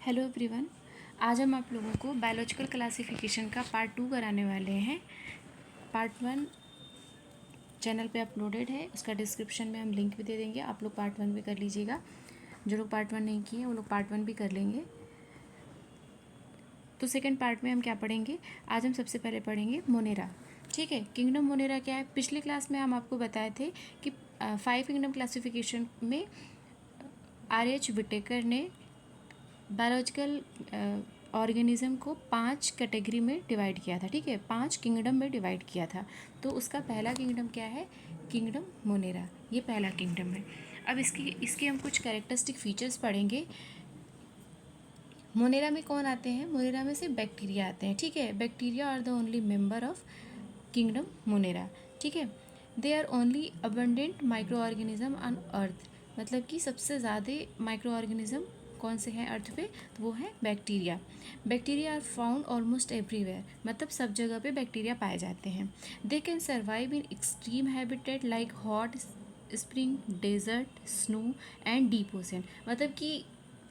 Hello everyone. आज हम आप लोगों को बायोलॉजिकल क्लासिफिकेशन का पार्ट 2 कराने वाले हैं। पार्ट 1 चैनल पे अपलोडेड है, उसका डिस्क्रिप्शन में हम लिंक भी दे देंगे, आप लोग पार्ट 1 भी कर लीजिएगा। जो लोग पार्ट 1 नहीं किए वो लोग पार्ट 1 भी कर लेंगे। तो सेकंड पार्ट में हम क्या पढ़ेंगे? आज हम सबसे पहले पढ़ेंगे मोनेरा। ठीक है, किंगडम मोनेरा क्या है? पिछले क्लास में हम आपको बताए थे कि 5 किंगडम क्लासिफिकेशन में R.H. विटेकर ने बायोलॉजिकल ऑर्गेनिज्म को 5 कैटेगरी में डिवाइड किया था। ठीक है, 5 किंगडम में डिवाइड किया था। तो उसका पहला किंगडम क्या है? किंगडम मोनेरा, ये पहला किंगडम है। अब इसके हम कुछ कैरेक्टरिस्टिक फीचर्स पढ़ेंगे। मोनेरा में कौन आते हैं? मोनेरा में से बैक्टीरिया आते हैं। ठीक है, bacteria are the only member of kingdom Monera. ठीक है, they are only abundant micro organism on earth, मतलब कि सबसे ज़्यादा माइक्रो ऑर्गेनिज्म कौन से हैं अर्थ पे? तो वो है bacteria. Bacteria are found almost everywhere, मतलब सब जगह पे बैक्टीरिया पाए जाते हैं। They can survive in extreme habitat like hot spring, desert, snow and deep ocean, मतलब कि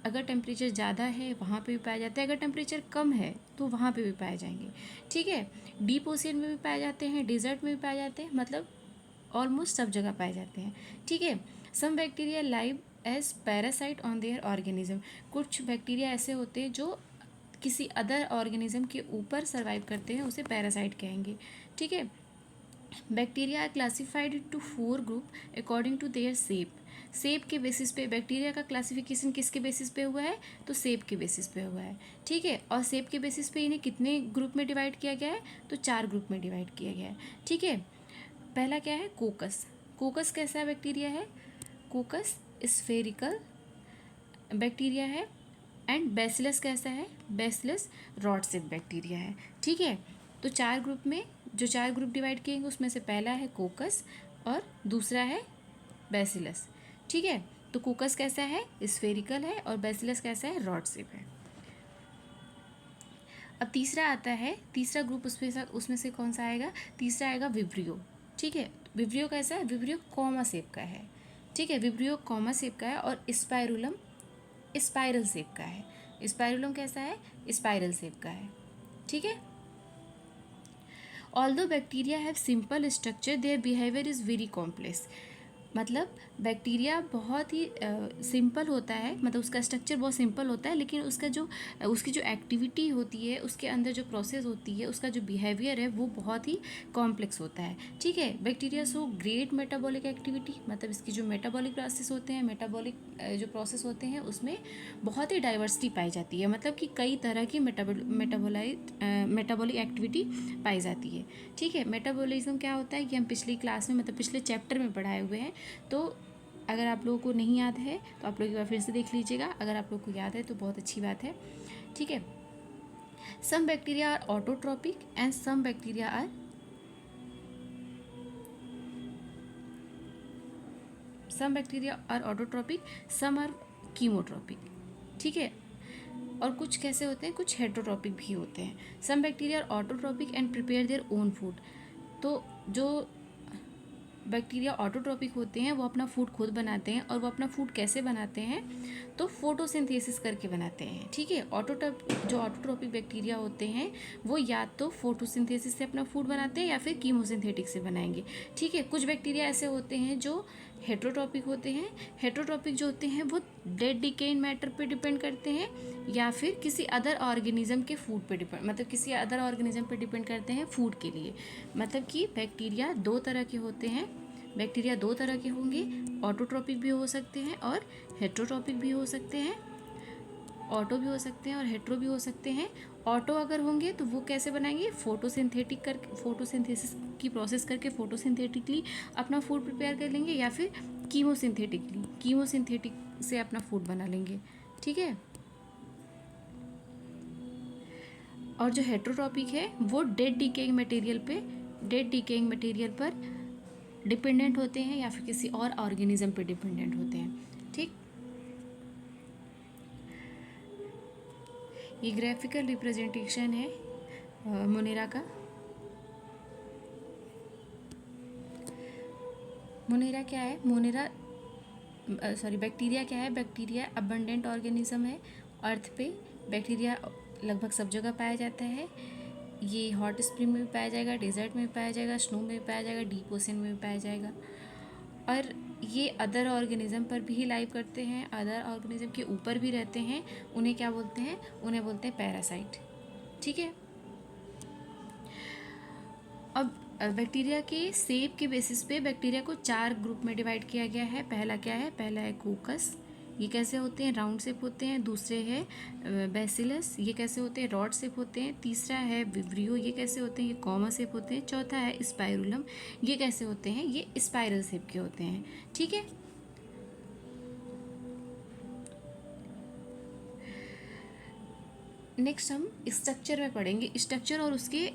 अगर टेम्परेचर ज़्यादा है वहाँ पे भी पाए जाते हैं, अगर टेम्परेचर कम है तो वहाँ पे भी पाए जाएंगे। ठीक है, डीप ओशन में भी पाए जाते हैं, डेजर्ट में भी पाए जाते हैं, मतलब ऑलमोस्ट सब जगह पाए जाते हैं। ठीक है, some bacteria live as parasite on their organism, कुछ बैक्टीरिया ऐसे होते हैं जो किसी अदर ऑर्गेनिज्म के ऊपर सर्वाइव करते हैं, उसे पैरासाइट कहेंगे। ठीक है, bacteria are classified into 4 group according to their shape. Shape के बेसिस पे बैक्टीरिया का क्लासिफिकेशन किसके बेसिस पे हुआ है? तो शेप के बेसिस पे हुआ है। ठीक है, और शेप के बेसिस पे इन्हें कितने ग्रुप में डिवाइड किया गया है? तो 4 ग्रुप में डिवाइड किया गया है। ठीक है, पहला क्या है? कोकस। कोकस कैसा बैक्टीरिया है? कोकस स्फेरिकल बैक्टीरिया है। एंड बैसिलस कैसा है? बैसिलस रॉड शेप बैक्टीरिया है। ठीक है, तो 4 ग्रुप में जो 4 ग्रुप डिवाइड किएंगे उसमें से पहला है कोकस और दूसरा है बैसिलस। ठीक है, तो कोकस कैसा है? स्फेरिकल है, और बैसिलस कैसा है? रॉड शेप है। अब तीसरा आता है, तीसरा ग्रुप उसमें से कौन सा आएगा? तीसरा आएगा विब्रियो। ठीक है, विब्रियो कैसा है? विब्रियो कॉमा शेप का है। ठीक है, विब्रियो कॉमा शेप का है, और स्पाइरुलम स्पाइरल शेप का है। स्पाइरुलम कैसा है? स्पाइरल शेप का है। ठीक है, although bacteria have simple structure their behaviour is very complex, मतलब बैक्टीरिया बहुत ही सिंपल होता है, मतलब उसका स्ट्रक्चर बहुत सिंपल होता है, लेकिन उसकी जो एक्टिविटी होती है, उसके अंदर जो प्रोसेस होती है, उसका जो बिहेवियर है वो बहुत ही कॉम्प्लेक्स होता है। ठीक है, bacteria so great metabolic activity, मतलब इसकी जो मेटाबॉलिक प्रोसेस होते हैं, मेटाबॉलिक जो प्रोसेस होते हैं उसमें बहुत ही डाइवर्सिटी पाई जाती है, मतलब कि कई तरह की मेटाबॉलिक एक्टिविटी पाई जाती है। ठीक है, मेटाबॉलिज्म क्या होता है कि हम पिछली क्लास में, मतलब पिछले चैप्टर में पढ़ाए हुए हैं, तो अगर आप लोगों को नहीं याद है तो आप लोग एक बार फिर से देख लीजिएगा, अगर आप लोग को याद है तो बहुत अच्छी बात है। ठीक है, some bacteria are autotrophic and some bacteria are autotrophic, some are chemotrophic. ठीक है, और कुछ कैसे होते हैं? कुछ हेट्रोट्रॉपिक भी होते हैं। Some bacteria are autotrophic and prepare their own food, तो जो बैक्टीरिया ऑटोट्रॉपिक होते हैं वो अपना फूड खुद बनाते हैं, और वो अपना फूड कैसे बनाते हैं? तो फोटोसिंथेसिस करके बनाते हैं। ठीक है, जो ऑटोट्रॉपिक बैक्टीरिया होते हैं वो या तो फोटोसिंथेसिस से अपना फूड बनाते हैं या फिर कीमोसिंथेटिक से बनाएंगे। ठीक है, कुछ बैक्टीरिया ऐसे होते हैं जो हेट्रोट्रॉपिक होते हैं। हेट्रोट्रॉपिक जो होते हैं वो डेड डिकेइंग मैटर पे डिपेंड करते हैं, या फिर किसी अदर ऑर्गेनिज्म के फूड पे डिपेंड, मतलब किसी अदर ऑर्गेनिज्म पे डिपेंड करते हैं फूड के लिए। मतलब कि बैक्टीरिया दो तरह के होते हैं, बैक्टीरिया दो तरह के होंगे, ऑटोट्रॉपिक भी हो सकते हैं और हेट्रोट्रॉपिक भी हो सकते हैं। ऑटो भी हो सकते हैं और हेट्रो भी हो सकते हैं। ऑटो अगर होंगे तो वो कैसे बनाएंगे? फोटोसिंथेसिस की प्रोसेस करके फोटोसिंथेटिकली अपना फूड प्रिपेयर कर लेंगे, या फिर कीमोसिंथेटिक से अपना फूड बना लेंगे। ठीक है, और जो हेट्रोट्रॉपिक है वो डेड डिकेइंग मटेरियल पर डिपेंडेंट होते हैं, या फिर किसी और ऑर्गेनिज्म पे डिपेंडेंट होते हैं। ठीक, ये ग्राफिकल रिप्रेजेंटेशन है मोनेरा का। मोनेरा क्या है? बैक्टीरिया क्या है? बैक्टीरिया अबंडेंट ऑर्गेनिज्म है, अर्थ पे बैक्टीरिया लगभग सब जगह पाया जाता है। ये हॉट स्प्रिंग में भी पाया जाएगा, डेजर्ट में भी पाया जाएगा, स्नो में भी पाया जाएगा, डीप ओशन में भी पाया जाएगा। और ये अदर ऑर्गेनिज्म पर भी लाइव करते हैं, अदर ऑर्गेनिज्म के ऊपर भी रहते हैं। उन्हें क्या बोलते हैं? उन्हें बोलते हैं पैरासाइट। ठीक है। अब बैक्टीरिया के शेप के बेसिस पे बैक्टीरिया को 4 ग्रुप में डिवाइड किया गया है। पहला क्या है? पहला है कोकस, ये कैसे होते हैं? राउंड शेप होते हैं। दूसरे है बैसिलस, ये कैसे होते हैं? रॉड शेप होते हैं। तीसरा है विब्रियो, ये कैसे होते हैं? ये कॉमा शेप होते हैं। चौथा है स्पाइरुलम, ये कैसे होते हैं? ये स्पाइरल शेप के होते हैं। ठीक है। नेक्स्ट हम स्ट्रक्चर में पढ़ेंगे, स्ट्रक्चर और उसके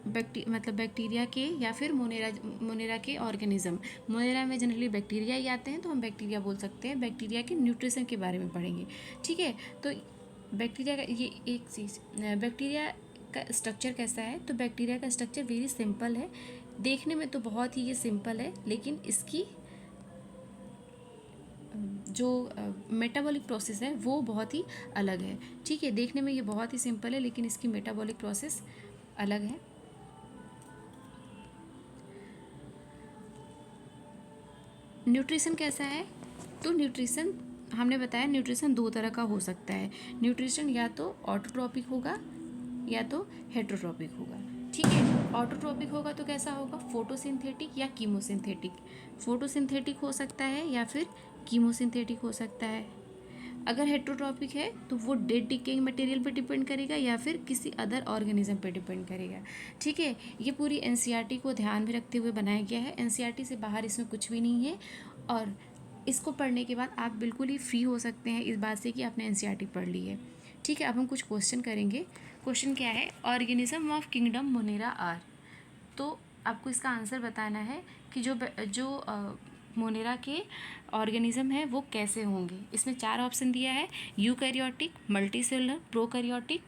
बैक्टीरिया के या फिर मोनेरा के ऑर्गेनिज्म। मोनेरा में जनरली बैक्टीरिया ही आते हैं, तो हम बैक्टीरिया बोल सकते हैं। बैक्टीरिया के न्यूट्रिशन के बारे में पढ़ेंगे। ठीक है। तो बैक्टीरिया का ये एक चीज़, बैक्टीरिया का स्ट्रक्चर कैसा है? तो बैक्टीरिया का स्ट्रक्चर वेरी सिंपल है, देखने में तो बहुत ही ये सिंपल है, लेकिन इसकी जो मेटाबॉलिक प्रोसेस है वो बहुत ही अलग है। ठीक है। देखने में ये बहुत ही सिंपल है, लेकिन इसकी मेटाबॉलिक प्रोसेस अलग है। न्यूट्रिशन कैसा है? तो न्यूट्रिशन हमने बताया, न्यूट्रिशन 2 तरह का हो सकता है। न्यूट्रिशन या तो ऑटोट्रॉपिक होगा या तो हेटरोट्रॉपिक होगा। ठीक है। ऑटोट्रॉपिक होगा तो कैसा होगा? फोटोसिंथेटिक या कीमोसिंथेटिक। फोटोसिंथेटिक हो सकता है या फिर कीमोसिंथेटिक हो सकता है। अगर हेटरोट्रॉपिक है तो वो डेड डिकेइंग मटेरियल पे डिपेंड करेगा या फिर किसी अदर ऑर्गेनिज्म पे डिपेंड करेगा। ठीक है। ये पूरी एनसीईआरटी को ध्यान में रखते हुए बनाया गया है। एनसीईआरटी से बाहर इसमें कुछ भी नहीं है, और इसको पढ़ने के बाद आप बिल्कुल ही फ्री हो सकते हैं इस बात से कि आपने एनसीईआरटी पढ़ ली है। ठीक है। अब हम कुछ क्वेश्चन करेंगे। क्वेश्चन क्या है? Organism of kingdom Monera are. तो आपको इसका आंसर बताना है कि जो मोनेरा के ऑर्गेनिज्म है वो कैसे होंगे। इसमें 4 ऑप्शन दिया है, eukaryotic, multicellular, prokaryotic,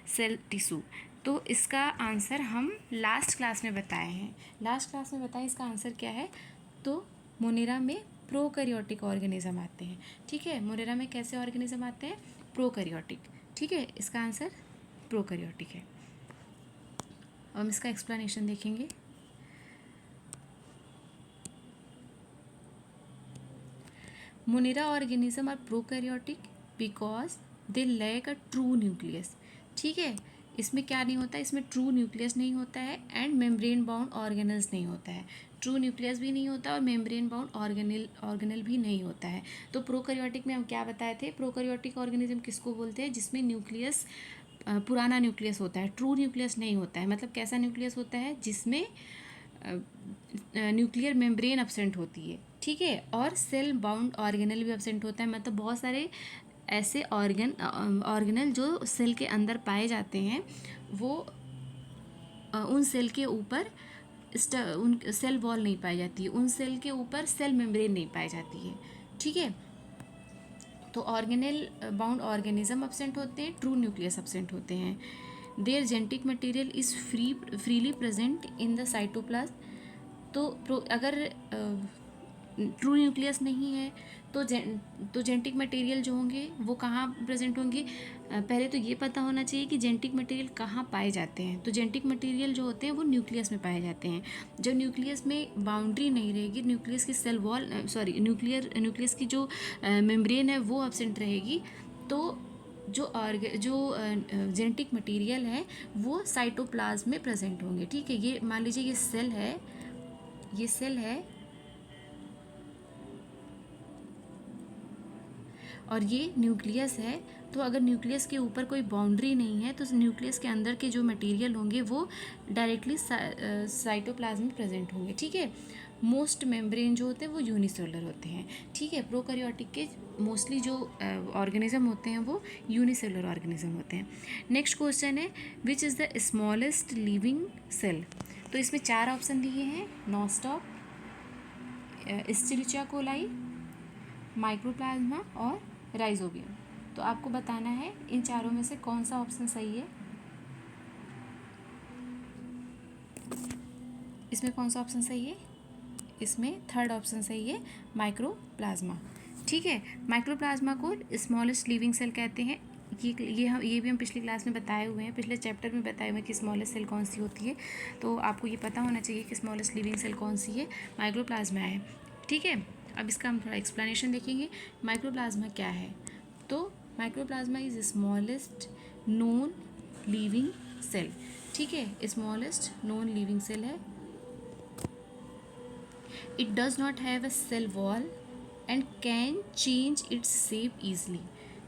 cell tissue. तो इसका आंसर हम लास्ट क्लास में बताए हैं। लास्ट क्लास में बताएं इसका आंसर क्या है। तो मोनेरा में प्रोकैरियोटिक ऑर्गेनिज्म आते हैं। ठीक है। मोनेरा में कैसे ऑर्गेनिज्म आते हैं? प्रोकैरियोटिक। ठीक है। इसका आंसर प्रोकैरियोटिक है। हम इसका एक्सप्लेनेशन देखेंगे। Monera organism are prokaryotic because they lack a true nucleus. ठीक है। इसमें क्या नहीं होता? इसमें ट्रू न्यूक्लियस नहीं होता है, एंड मेम्ब्रेन बाउंड ऑर्गेनल्स नहीं होता है। ट्रू न्यूक्लियस भी नहीं होता और मेम्ब्रेन बाउंड ऑर्गेनल भी नहीं होता है। तो प्रोकैरियोटिक में हम क्या बताए थे? प्रोकैरियोटिक ऑर्गेनिज्म किसको बोलते हैं? जिसमें न्यूक्लियस पुराना न्यूक्लियस होता है, ट्रू न्यूक्लियस नहीं होता है। मतलब कैसा न्यूक्लियस होता है? जिसमें न्यूक्लियर मेम्ब्रेन एब्सेंट होती है। ठीक है। और सेल बाउंड ऑर्गेनल भी एब्सेंट होता है। मतलब बहुत सारे ऐसे ऑर्गेनल जो सेल के अंदर पाए जाते हैं, वो उन सेल के ऊपर उन सेल वॉल नहीं पाई जाती है, उन सेल के ऊपर सेल मेम्ब्रेन नहीं पाई जाती है। ठीक है। तो ऑर्गेनल बाउंड ऑर्गेनिज्म एब्सेंट होते हैं, ट्रू न्यूक्लियस एब्सेंट होते हैं। There genetic material is freely present in the cytoplasm. तो अगर ट्रू न्यूक्लियस नहीं है तो जेनेटिक मटेरियल जो होंगे वो कहाँ प्रेजेंट होंगे? पहले तो ये पता होना चाहिए कि जेनेटिक मटेरियल कहाँ पाए जाते हैं। तो जेनेटिक मटेरियल जो होते हैं वो न्यूक्लियस में पाए जाते हैं। जब न्यूक्लियस में बाउंड्री नहीं रहेगी, न्यूक्लियस की सेल वॉल न्यूक्लियस की जो मेम्ब्रेन है वो एब्सेंट रहेगी, तो जो जेनेटिक मटेरियल है वो साइटोप्लाज्म में प्रेजेंट होंगे। ठीक है। ये मान लीजिए ये सेल है और ये न्यूक्लियस है। तो अगर न्यूक्लियस के ऊपर कोई बाउंड्री नहीं है तो न्यूक्लियस के अंदर के जो मटेरियल होंगे वो डायरेक्टली साइटोप्लाज्म में प्रेजेंट होंगे। ठीक है। मोस्ट मेम्ब्रेन जो होते हैं वो यूनिसेलुलर होते हैं। ठीक है। प्रोकैरियोटिक के मोस्टली जो ऑर्गेनिज्म होते हैं वो यूनिसेलुलर ऑर्गेनिज्म होते हैं। नेक्स्ट क्वेश्चन है, which is the smallest living cell. तो इसमें 4 ऑप्शन दिए हैं, नॉस्टॉक, एस्चेरिचिया कोलाई, माइक्रोप्लाज्मा और राइजोबियम। तो आपको बताना है इन चारों में से कौन सा ऑप्शन सही है। इसमें कौन सा ऑप्शन सही है? इसमें 3rd ऑप्शन सही है, माइक्रोप्लाज्मा। ठीक है। माइक्रोप्लाज्मा को स्मॉलेस्ट लिविंग सेल कहते हैं। ये भी हम पिछली क्लास में बताए हुए हैं, पिछले चैप्टर में बताए हुए हैं कि स्मॉलेस्ट सेल कौन सी होती है। तो आपको ये पता होना चाहिए कि स्मॉलेस्ट लिविंग सेल कौन सी है, माइक्रोप्लाज्मा है। ठीक है, अब इसका हम थोड़ा एक्सप्लेनेशन देखेंगे। माइक्रोप्लाज्मा क्या है? तो Mycoplasma is smallest known living cell. ठीक है, स्मॉलेस्ट नोन लिविंग सेल है। It does not have a cell wall and can change its shape easily.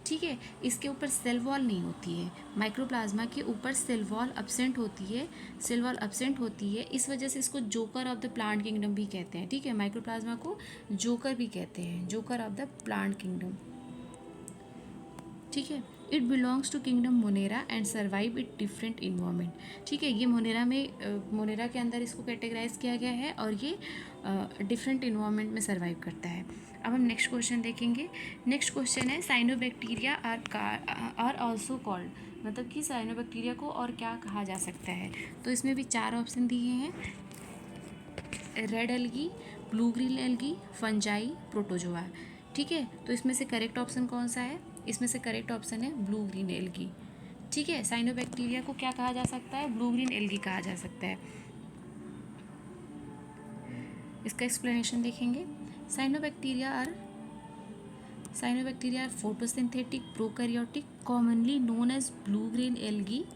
ठीक है, इसके ऊपर सेल वॉल नहीं होती है, माइक्रोप्लाज्मा के ऊपर सेल वॉल अब्सेंट होती है, सेल वॉल अब्सेंट होती है। इस वजह से इसको joker of the plant kingdom भी कहते हैं। ठीक है, माइक्रोप्लाज्मा को जोकर भी कहते हैं, joker of the plant kingdom. ठीक है, it belongs to kingdom Monera and survive it different environment. ठीक है, ये मोनेरा के अंदर इसको कैटेगराइज किया गया है और ये डिफरेंट इन्वायरमेंट में सर्वाइव करता है। अब हम नेक्स्ट क्वेश्चन देखेंगे। नेक्स्ट क्वेश्चन है साइनोबैक्टीरिया आर ऑल्सो कॉल्ड, मतलब कि साइनोबैक्टीरिया को और क्या कहा जा सकता है। तो इसमें भी 4 ऑप्शन दिए हैं, red algae, blue green algae, fungi, protozoa. ठीक है, तो इसमें से करेक्ट ऑप्शन कौन सा है? इसमें से करेक्ट ऑप्शन है ब्लू ग्रीन एल्गी। ठीक है, साइनोबैक्टीरिया को क्या कहा जा सकता है? ब्लू ग्रीन एल्गी कहा जा सकता है। इसका एक्सप्लेनेशन देखेंगे। Cyanobacteria are photosynthetic prokaryotic commonly known as blue green algae.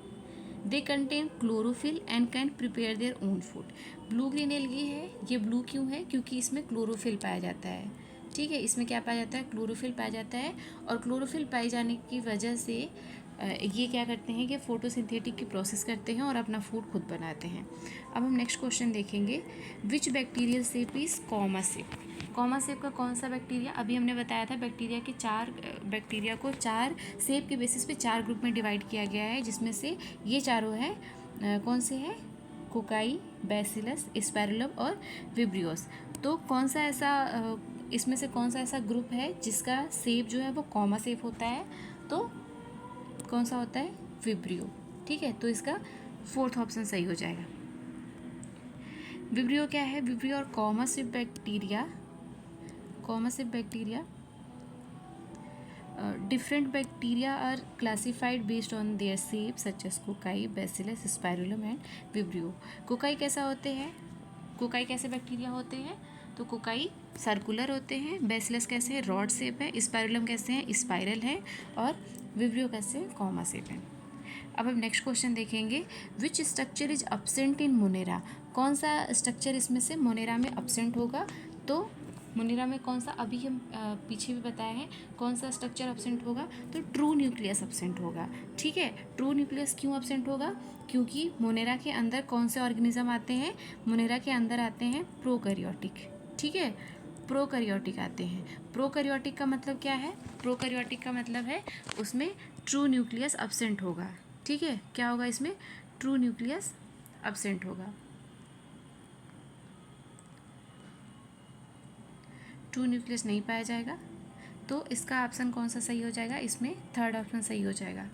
They contain chlorophyll and can prepare their own food. Blue green algae है, ये ब्लू क्यों है? क्योंकि इसमें क्लोरोफिल पाया जाता है। ठीक है, इसमें क्या पाया जाता है? क्लोरोफिल पाया जाता है, और क्लोरोफिल पाए जाने की वजह से ये क्या करते हैं कि फोटोसिंथेटिक की प्रोसेस करते हैं और अपना फूड खुद बनाते हैं। अब हम नेक्स्ट क्वेश्चन देखेंगे। Which bacterial shape is comma shape? Comma shape का कौन सा बैक्टीरिया? अभी हमने बताया था बैक्टीरिया को 4 शेप के बेसिस पे 4 ग्रुप में डिवाइड किया गया है, जिसमें से ये चारों हैं। कौन से हैं? कोकाई, बैसिलस, स्पाइरुलम और विब्रियोस। तो कौन सा ऐसा इसमें से कौन सा ऐसा ग्रुप है जिसका शेप जो है वो कॉमा शेप होता है? तो कौन सा होता है? विब्रियो। ठीक है, तो इसका 4th ऑप्शन सही हो जाएगा। विब्रियो क्या है? विब्रियो और comma shape bacteria different bacteria are classified based on their shape such as cocci, bacillus, spirillum and vibrio. Cocci कैसा होते हैं? कोकाई कैसे बैक्टीरिया होते हैं? तो कोकाई सर्कुलर होते हैं, बैसिलस कैसे है? रॉड शेप है, स्पाइरुलम कैसे हैं? स्पाइरल है, और विब्रियो कैसे है? कॉमा शेप है। अब हम नेक्स्ट क्वेश्चन देखेंगे। Which structure is absent in Monera? कौन सा स्ट्रक्चर इसमें से मोनेरा में अब्सेंट होगा? तो मोनेरा में कौन सा, अभी हम पीछे भी बताए हैं कौन सा स्ट्रक्चर अब्सेंट होगा? तो ट्रू न्यूक्लियस अब्सेंट होगा। ठीक है, ट्रू न्यूक्लियस क्यों अब्सेंट होगा? क्योंकि मोनेरा के अंदर कौन से ऑर्गेनिज्म आते हैं? मोनेरा के अंदर आते हैं प्रोकैरियोटिक। ठीक है, प्रोकैरियोटिक आते हैं। प्रोकैरियोटिक का मतलब क्या है? प्रोकैरियोटिक का मतलब है उसमें ट्रू न्यूक्लियस अब्सेंट होगा। ठीक है, क्या होगा इसमें? ट्रू न्यूक्लियस अब्सेंट होगा। ट्रू न्यूक्लियस नहीं पाया जाएगा, तो इसका ऑप्शन कौन सा सही हो जाएगा? इसमें 3rd ऑप्शन सही हो जाएगा।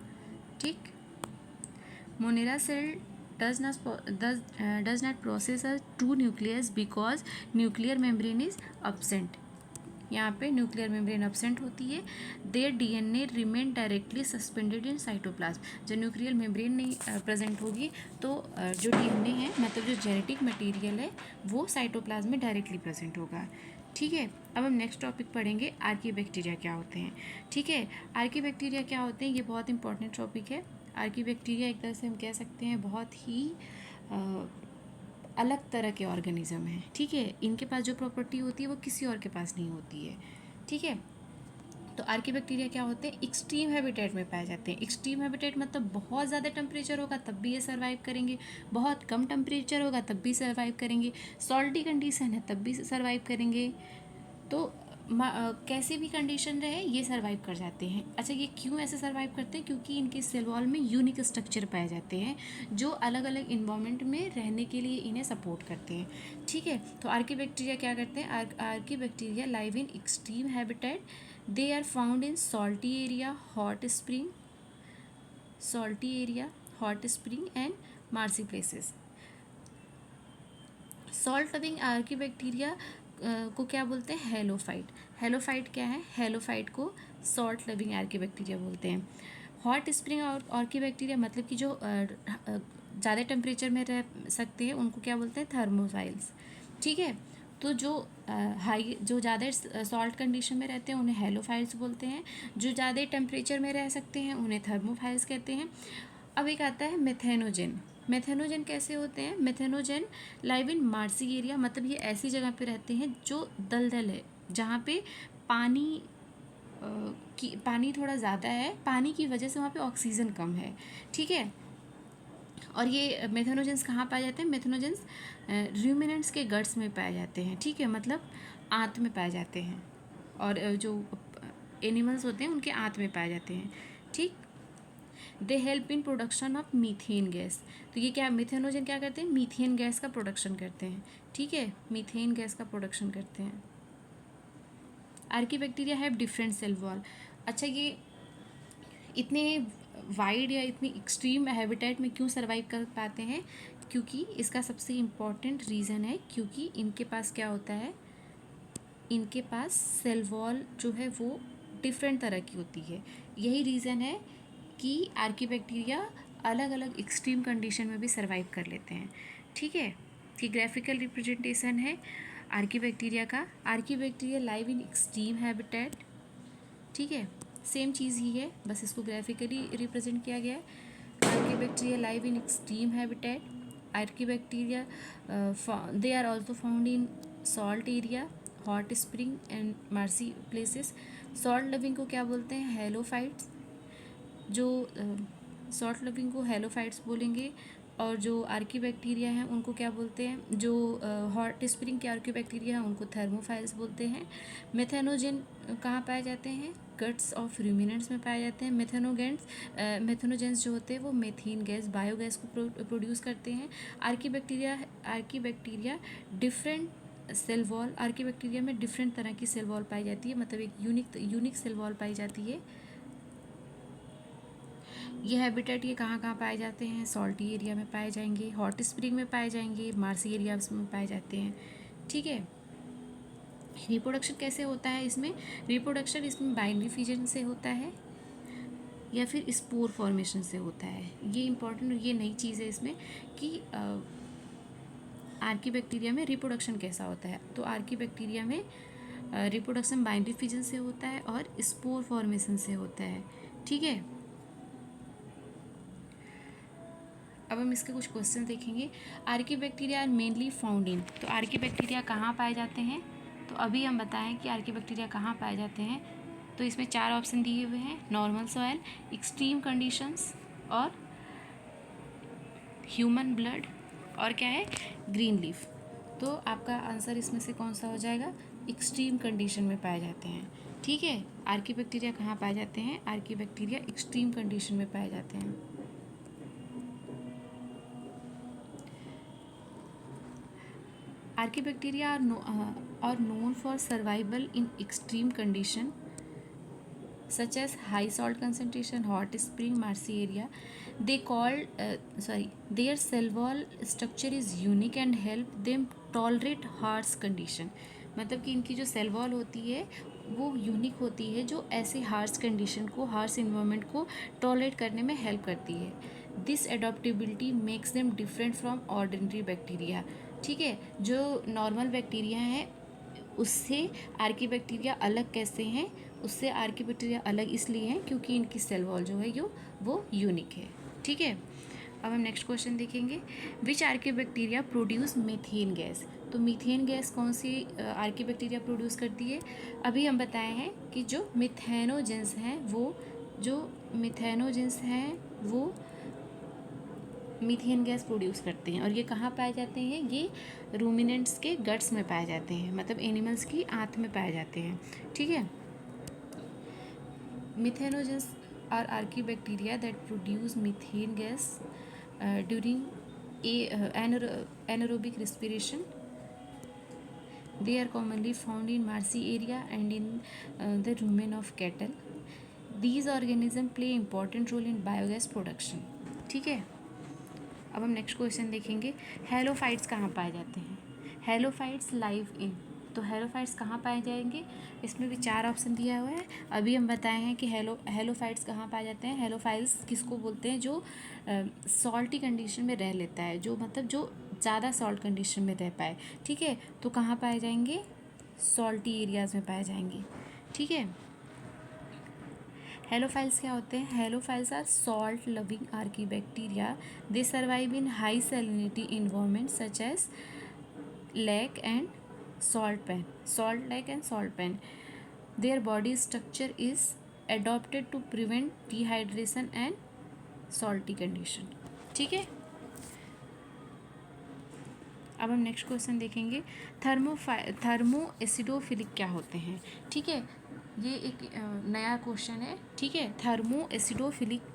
ठीक, Monera cell does not process a true nucleus because nuclear membrane is absent. यहाँ पे न्यूक्लियर मेम्ब्रेन अब्सेंट होती है। Their DNA remain directly suspended in cytoplasm. जब न्यूक्लियर मेम्ब्रेन नहीं प्रेजेंट होगी तो जो डीएनए है, मतलब जो जेनेटिक मटेरियल है, वो साइटोप्लाज्म में डायरेक्टली प्रेजेंट होगा। ठीक है, अब हम नेक्स्ट टॉपिक पढ़ेंगे, आर्कीबैक्टीरिया क्या होते हैं। ठीक है, आर्कीबैक्टीरिया क्या होते हैं, ये बहुत इंपॉर्टेंट टॉपिक है। आर्कीबैक्टीरिया एक तरह से हम कह सकते हैं बहुत ही अलग तरह के ऑर्गेनिज्म हैं। ठीक है, इनके पास जो प्रॉपर्टी होती है वो किसी और के पास नहीं होती है। ठीक है, तो आर्कीबैक्टीरिया क्या होते हैं? एक्सट्रीम हैबिटेट में पाए जाते हैं। एक्सट्रीम हैबिटेट मतलब बहुत ज़्यादा टेम्परेचर होगा तब भी ये सर्वाइव करेंगे, बहुत कम टेम्परेचर होगा तब भी सर्वाइव करेंगे, सॉल्टी कंडीशन है तब भी सर्वाइव करेंगे। तो कैसी भी कंडीशन रहे ये सर्वाइव कर जाते हैं। अच्छा, ये क्यों ऐसे सर्वाइव करते हैं? क्योंकि इनके सेल वॉल में यूनिक स्ट्रक्चर पाए जाते हैं जो अलग अलग इन्वायरमेंट में रहने के लिए इन्हें सपोर्ट करते हैं। ठीक है, तो आर्कीबैक्टीरिया क्या करते हैं? Archaebacteria live in extreme habitat. They are found in salty area, hot spring and marshy places. Salt loving archaebacteria को क्या बोलते हैं? हेलोफाइट। हेलोफाइट क्या है? हेलोफाइट को सॉल्ट लविंग आर्कीबैक्टीरिया बोलते हैं। हॉट स्प्रिंग और ऑर्किबैक्टीरिया मतलब कि जो ज़्यादा टेम्परेचर में रह सकते हैं उनको क्या बोलते हैं, थर्मोफाइल्स। ठीक है, तो जो हाई जो ज़्यादा सॉल्ट कंडीशन में रहते हैं उन्हें हेलोफाइल्स बोलते हैं, जो ज़्यादा टेम्परेचर में रह सकते हैं उन्हें थर्मोफाइल्स कहते हैं। अब एक आता है मेथेनोजन। मेथेनोजन कैसे होते हैं, मेथेनोजन लाइव इन मार्सी एरिया, मतलब ये ऐसी जगह पे रहते हैं जो दलदल है, जहाँ पे पानी पानी थोड़ा ज़्यादा है, पानी की वजह से वहाँ पे ऑक्सीजन कम है। ठीक है, और ये मेथेनोजेंस कहाँ पाए जाते हैं, मेथेनोजेंस रूमिनेंट्स के गट्स में पाए जाते हैं। ठीक है, मतलब आंत में पाए जाते हैं, और जो एनिमल्स होते हैं उनके आंत में पाए जाते हैं। ठीक, they help in production of methane gas. तो ये क्या, मिथेनोजन क्या करते हैं, मीथेन गैस का प्रोडक्शन करते हैं। ठीक है, मीथेन गैस का प्रोडक्शन करते हैं। Archaebacteria have different cell wall. अच्छा, ये इतने वाइड या इतनी एक्सट्रीम हैबिटेट में क्यों सर्वाइव कर पाते हैं, क्योंकि इसका सबसे इम्पॉर्टेंट रीज़न है क्योंकि इनके पास क्या होता है, इनके पास सेल वॉल जो है वो डिफरेंट तरह की होती है। यही रीज़न है कि आर्कीबैक्टीरिया अलग अलग एक्सट्रीम कंडीशन में भी सर्वाइव कर लेते हैं। ठीक है, कि ग्राफिकल रिप्रेजेंटेशन है आर्कीबैक्टीरिया का। Archaebacteria live in extreme habitat. ठीक है, सेम चीज़ ही है, बस इसको ग्राफिकली रिप्रेजेंट किया गया है। Archaebacteria live in extreme habitat. Archaebacteria they are also found in salt area, hot spring and marshy places. Salt loving को क्या बोलते हैं, हेलोफाइट्स। जो सॉल्ट लविंग को हेलोफाइट्स बोलेंगे, और जो आर्कीबैक्टीरिया हैं उनको क्या बोलते हैं, जो हॉट स्प्रिंग के आर्कीबैक्टीरिया हैं उनको थर्मोफाइल्स बोलते हैं। मेथेनोजन कहाँ पाए जाते हैं, गट्स ऑफ रूमिनेंट्स में पाए जाते हैं। मेथेनोजेंस जो होते हैं वो मेथेन गैस, बायोगैस को प्रोड्यूस करते हैं। Archaebacteria different cell wall, archaebacteria में डिफरेंट तरह की सेल वॉल पाई जाती है, मतलब एक यूनिक सेल वॉल पाई जाती है। ये हैबिटेट ये कहाँ कहाँ पाए जाते हैं, सॉल्टी एरिया में पाए जाएंगे, हॉट स्प्रिंग में पाए जाएंगे, मार्सी एरिया में पाए जाते हैं। ठीक है, रिप्रोडक्शन कैसे होता है इसमें, रिप्रोडक्शन इसमें बाइनरी फिजन से होता है या फिर स्पोर फॉर्मेशन से होता है। ये इंपॉर्टेंट, ये नई चीज़ है इसमें कि आर्कीबैक्टीरिया में रिप्रोडक्शन कैसा होता है। तो आर्कीबैक्टीरिया में रिप्रोडक्शन बाइनरी फिजन से होता है और स्पोर फॉर्मेशन से होता है। ठीक है, अब हम इसके कुछ क्वेश्चन देखेंगे। Archaebacteria are mainly found in, तो आर्कीबैक्टीरिया कहाँ पाए जाते हैं, तो अभी हम बताएं कि आर्कीबैक्टीरिया कहाँ पाए जाते हैं। तो इसमें 4 ऑप्शन दिए हुए हैं, नॉर्मल सॉइल, एक्सट्रीम कंडीशंस, और ह्यूमन ब्लड, और क्या है, ग्रीन लीफ। तो आपका आंसर इसमें से कौन सा हो जाएगा, एक्सट्रीम कंडीशन में पाए जाते हैं। ठीक है, आर्कीबैक्टीरिया कहाँ पाए जाते हैं, आर्कीबैक्टीरिया एक्सट्रीम कंडीशन में पाए जाते हैं। Archaebacteria are known for survival in extreme condition such as high salt concentration, hot spring, marshy area. Their cell wall structure is unique and help them tolerate harsh condition. मतलब कि इनकी जो cell wall होती है वो unique होती है, जो ऐसे हार्श कंडीशन को, हार्श इन्वायरमेंट को टॉलरेट करने में हेल्प करती है। This adaptability makes them different from ordinary bacteria. ठीक है, जो नॉर्मल बैक्टीरिया हैं उससे आर्कीबैक्टीरिया अलग कैसे हैं, उससे आर्कीबैक्टीरिया अलग इसलिए हैं क्योंकि इनकी सेल वॉल जो है वो यूनिक है। ठीक है, अब हम नेक्स्ट क्वेश्चन देखेंगे। विच आर्कीबैक्टीरिया प्रोड्यूस मीथेन गैस। तो मीथेन गैस कौन सी आर्कीबैक्टीरिया प्रोड्यूस करती है, अभी हम बताए हैं कि जो मिथेनोजेंस हैं वो मीथेन गैस प्रोड्यूस करते हैं। और ये कहाँ पाए जाते हैं, ये रूमिनेंट्स के गट्स में पाए जाते हैं, मतलब एनिमल्स की आंत में पाए जाते हैं। ठीक है, methanogens are archaebacteria that produce methane gas during anaerobic respiration. They are commonly found in marshy area and in the rumen of cattle. These organisms play important role in biogas production. ठीक है, अब हम next question देखेंगे। Halophytes कहाँ पाए जाते हैं, halophytes live in तो हेलोफाइट्स कहाँ पाए जाएंगे, इसमें भी 4 ऑप्शन दिया हुआ है। अभी हम बताए हैं कि हेलोफाइट्स कहाँ पाए जाते हैं। हेलोफाइल्स किसको बोलते हैं, जो सॉल्टी कंडीशन में रह लेता है, जो मतलब जो ज़्यादा सॉल्ट कंडीशन में रह पाए। ठीक है, तो कहाँ पाए जाएंगे, सॉल्टी एरियाज़ में पाए जाएंगे। ठीक है, हेलोफाइल्स क्या होते हैं, halophiles are salt loving archaebacteria, they survive in high salinity environment such as lake and salt lake and salt pan. Their body structure is adapted to prevent dehydration and salty condition. ठीक है, अब हम next question देखेंगे, thermo acidophilic क्या होते हैं। ठीक है, ये एक नया क्वेश्चन है। ठीक है, थर्मो एसिडोफिलिक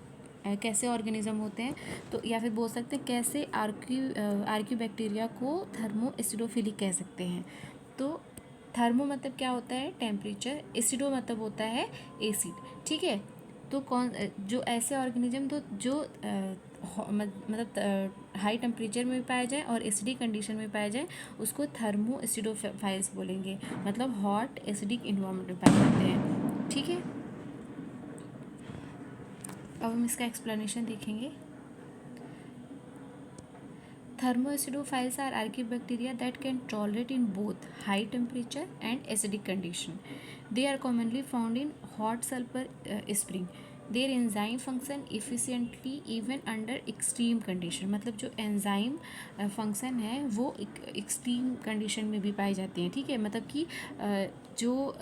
कैसे ऑर्गेनिज्म होते हैं, तो या फिर बोल सकते हैं कैसे आर्क्यू बैक्टीरिया को थर्मो एसिडोफिलिक कह सकते हैं। तो थर्मो मतलब क्या होता है, टेम्परेचर, एसिडो मतलब होता है एसिड। ठीक है, तो जो ऐसे ऑर्गेनिज्म तो जो मतलब हाई टेम्परेचर में पाया जाए और एसिडिक कंडीशन में पाया जाए, उसको थर्मो एसिडोफाइल्स बोलेंगे, मतलब हॉट एसिडिक इन्वायरमेंट में पाए जाते हैं। ठीक है, अब हम इसका एक्सप्लेनेशन देखेंगे। Thermoacidophiles are archaebacteria that can tolerate in both high temperature and acidic condition. They are commonly found in hot sulfur spring. Their enzyme function efficiently even under extreme condition. मतलब जो एंजाइम फंक्शन है वो extreme condition में भी पाई जाती हैं। ठीक है, मतलब कि जो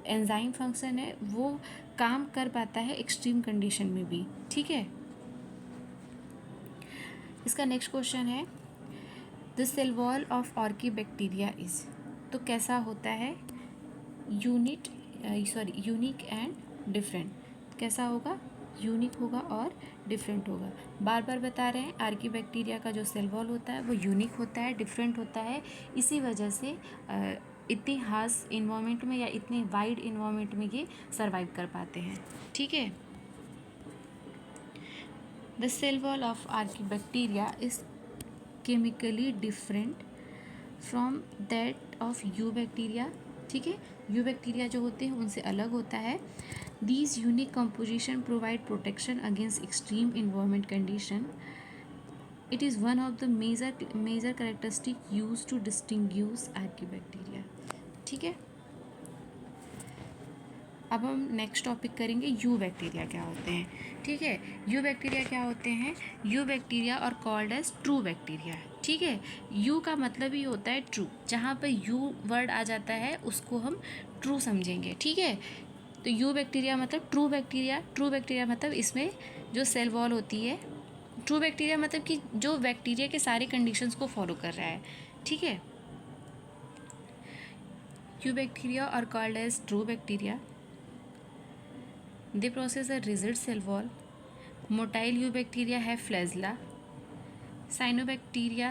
एंजाइम फंक्शन है वो काम कर पाता है एक्सट्रीम कंडीशन में भी। ठीक है, इसका नेक्स्ट क्वेश्चन है, the cell wall of archaebacteria is, तो कैसा होता है, यूनिक एंड डिफरेंट। कैसा होगा, यूनिक होगा और डिफरेंट होगा। बार बार बता रहे हैं, आर्कीबैक्टीरिया का जो सेल वॉल होता है वो यूनिक होता है, डिफरेंट होता है, इसी वजह से इतनी हार्श इन्वायरमेंट में या इतनी वाइड इन्वायरमेंट में ये सर्वाइव कर पाते हैं। ठीक है, the cell wall of archaebacteria is chemically different from that of eubacteria. ठीक है, यू बैक्टीरिया जो होते हैं उनसे अलग होता है। These unique composition provide protection against extreme environment condition. It is one of the major characteristic use to distinguish archaebacteria. ठीक है, अब हम नेक्स्ट टॉपिक करेंगे, यू बैक्टीरिया क्या होते हैं। ठीक है, यू बैक्टीरिया क्या होते हैं, you bacteria are called as true bacteria. ठीक है, यू का मतलब ही होता है ट्रू, जहाँ पर यू वर्ड आ जाता है उसको हम ट्रू समझेंगे। ठीक है, तो यू बैक्टीरिया मतलब ट्रू बैक्टीरिया, ट्रू बैक्टीरिया मतलब इसमें जो सेल वॉल होती है, ट्रू बैक्टीरिया मतलब कि जो बैक्टीरिया के सारे कंडीशंस को फॉलो कर रहा है। ठीक है, eubacteria are called as true bacteria, they possess a rigid cell wall. Motile eubacteria have flagella. Cyanobacteria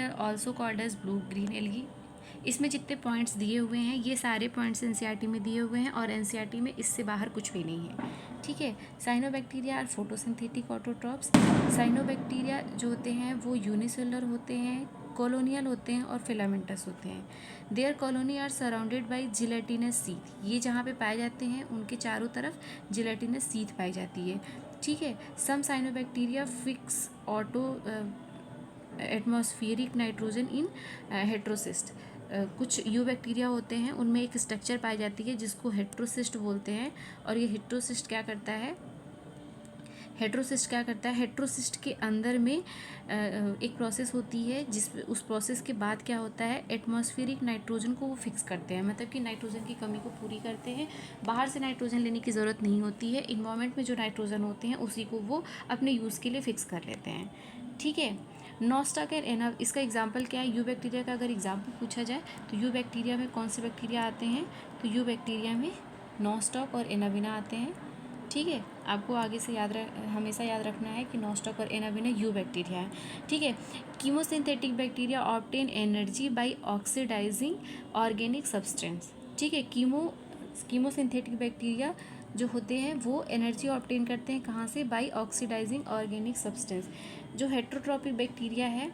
are also called as blue green algae. इसमें जितने पॉइंट्स दिए हुए हैं ये सारे पॉइंट्स एनसीईआरटी में दिए हुए हैं और एनसीईआरटी में इससे बाहर कुछ भी नहीं है। ठीक है, cyanobacteria are photosynthetic autotrophs. Cyanobacteria जो होते हैं वो यूनिसेलुलर होते हैं, कॉलोनियल होते हैं और फिलामेंटस होते हैं। Their colony are surrounded by gelatinous sheath. ये जहाँ पे पाए जाते हैं उनके चारों तरफ जिलेटिनस सीथ पाई जाती है। ठीक है, some cyanobacteria fix auto atmospheric nitrogen in heterocyst. कुछ यू बैक्टीरिया होते हैं उनमें एक स्ट्रक्चर पाई जाती है जिसको हेट्रोसिस्ट बोलते हैं। और ये हेट्रोसिस्ट क्या करता है, हेट्रोसिस्ट के अंदर में एक प्रोसेस होती है जिस उस प्रोसेस के बाद क्या होता है, एटमॉस्फेरिक नाइट्रोजन को वो फिक्स करते हैं, मतलब कि नाइट्रोजन की कमी को पूरी करते हैं। बाहर से नाइट्रोजन लेने की ज़रूरत नहीं होती है, इन्वायरमेंट में जो नाइट्रोजन होते हैं उसी को वो अपने यूज़ के लिए फिक्स कर लेते हैं। ठीक है, नॉस्टॉक एंड एनाव, इसका एग्जाम्पल क्या है, यू बैक्टीरिया का अगर एग्जाम्पल पूछा जाए तो यू बैक्टीरिया में कौन से बैक्टीरिया आते हैं, तो यू बैक्टीरिया में नॉस्टॉक और एनाविना आते हैं। ठीक है, आपको आगे से हमेशा याद रखना है कि नॉस्टॉक और एनाविना यू बैक्टीरिया है। ठीक है, chemosynthetic bacteria obtain energy by oxidizing organic substance. ठीक है, कीमोसिंथेटिक बैक्टीरिया जो होते हैं वो एनर्जी ऑब्टेन करते हैं कहाँ से, बाय ऑक्सीडाइजिंग ऑर्गेनिक सब्सटेंस। जो हेट्रोट्रॉपिक बैक्टीरिया है,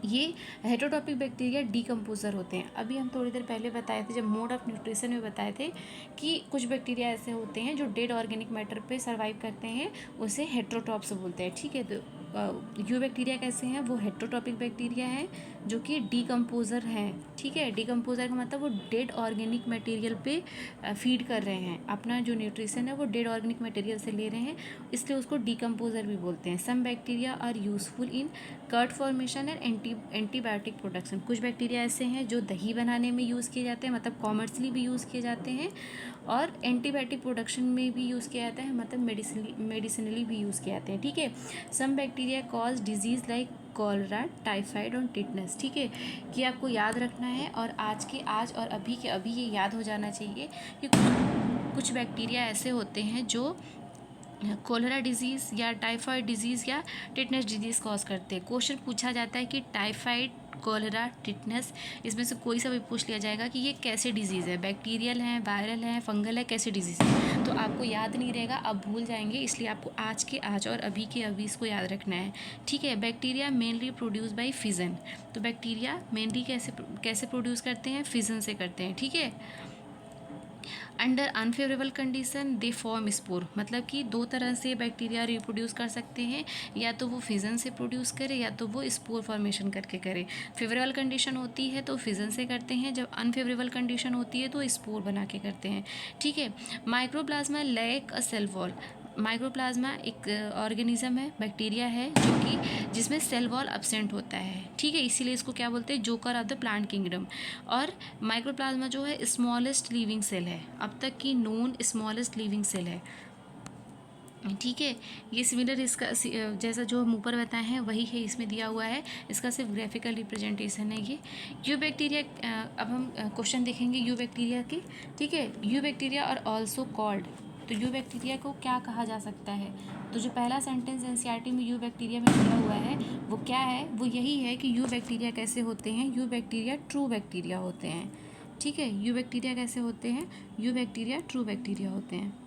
ये हेटरोटॉपिक बैक्टीरिया डीकम्पोजर होते हैं। अभी हम थोड़ी देर पहले बताए थे, जब मोड ऑफ न्यूट्रिशन में बताए थे कि कुछ बैक्टीरिया ऐसे होते हैं जो डेड ऑर्गेनिक मैटर पे सर्वाइव करते हैं, उसे हेटरोटॉप्स बोलते हैं। ठीक है, तो यू बैक्टीरिया कैसे हैं, वो हेटरोटॉपिक बैक्टीरिया हैं जो कि डीकम्पोजर हैं। ठीक है, डीकम्पोजर का मतलब वो डेड ऑर्गेनिक मटेरियल पे फीड कर रहे हैं, अपना जो न्यूट्रिशन है वो डेड ऑर्गेनिक मटेरियल से ले रहे हैं, इसलिए उसको डीकम्पोजर भी बोलते हैं। Some bacteria are useful in curd formation and antibiotic production. कुछ बैक्टीरिया ऐसे हैं जो दही बनाने में यूज़ किए जाते हैं, मतलब कॉमर्शली भी यूज़ किए जाते हैं, और एंटीबायोटिक प्रोडक्शन में भी यूज़ किया जाता है, मतलब मेडिसिनली भी यूज़ किए जाते हैं। ठीक है, some bacteria cause disease like cholera, typhoid और टिटनेस। ठीक है, कि आपको याद रखना है, और आज और अभी के अभी ये याद हो जाना चाहिए कि कुछ बैक्टीरिया ऐसे होते हैं जो कोलेरा डिजीज़ या टाइफाइड डिजीज़ या टिटनेस डिजीज़ कॉज करते हैं। क्वेश्चन पूछा जाता है कि टाइफाइड, कोलेरा, टिटनेस, इसमें से कोई सा भी पूछ लिया जाएगा कि ये कैसे डिजीज़ है, बैक्टीरियल है, वायरल है, फंगल है, कैसे डिजीज़ है। तो आपको याद नहीं रहेगा, आप भूल जाएंगे, इसलिए आपको आज के आज और अभी के अभी इसको याद रखना है। ठीक है, bacteria mainly produce by fission. तो बैक्टीरिया मेनली कैसे प्रोड्यूस करते हैं, फिजन से करते हैं। ठीक है, under unfavourable condition they form spore, मतलब कि दो तरह से बैक्टीरिया रिप्रोड्यूस कर सकते हैं, या तो वो फिजन से प्रोड्यूस करे या तो वो स्पोर फॉर्मेशन करके करे। फेवरेबल कंडीशन होती है तो फिजन से करते हैं, जब अनफेवरेबल कंडीशन होती है तो स्पोर बना के करते हैं। ठीक है, mycoplasma lack a cell wall. Mycoplasma एक ऑर्गेनिज्म है, बैक्टीरिया है जो कि जिसमें सेल वॉल एब्सेंट होता है। ठीक है, इसीलिए इसको क्या बोलते हैं, joker of the plant kingdom. और माइक्रोप्लाज्मा जो है स्मॉलेस्ट लिविंग सेल है, अब तक की नोन स्मॉलेस्ट लिविंग सेल है। ठीक है, ये सिमिलर इसका जैसा जो हम ऊपर बताए हैं वही है, इसमें दिया हुआ है, इसका सिर्फ ग्राफिकल रिप्रेजेंटेशन है ये। यू बैक्टीरिया, अब हम क्वेश्चन देखेंगे यू बैक्टीरिया के। ठीक है, यू बैक्टीरिया और ऑल्सो कॉल्ड, तो यू बैक्टीरिया को क्या कहा जा सकता है, तो जो पहला सेंटेंस एनसीईआरटी में यू बैक्टीरिया में दिया हुआ है वो क्या है, वो यही है कि यू बैक्टीरिया कैसे होते हैं, यू बैक्टीरिया ट्रू बैक्टीरिया होते हैं। ठीक है, यू बैक्टीरिया कैसे होते हैं, यू बैक्टीरिया ट्रू बैक्टीरिया होते हैं।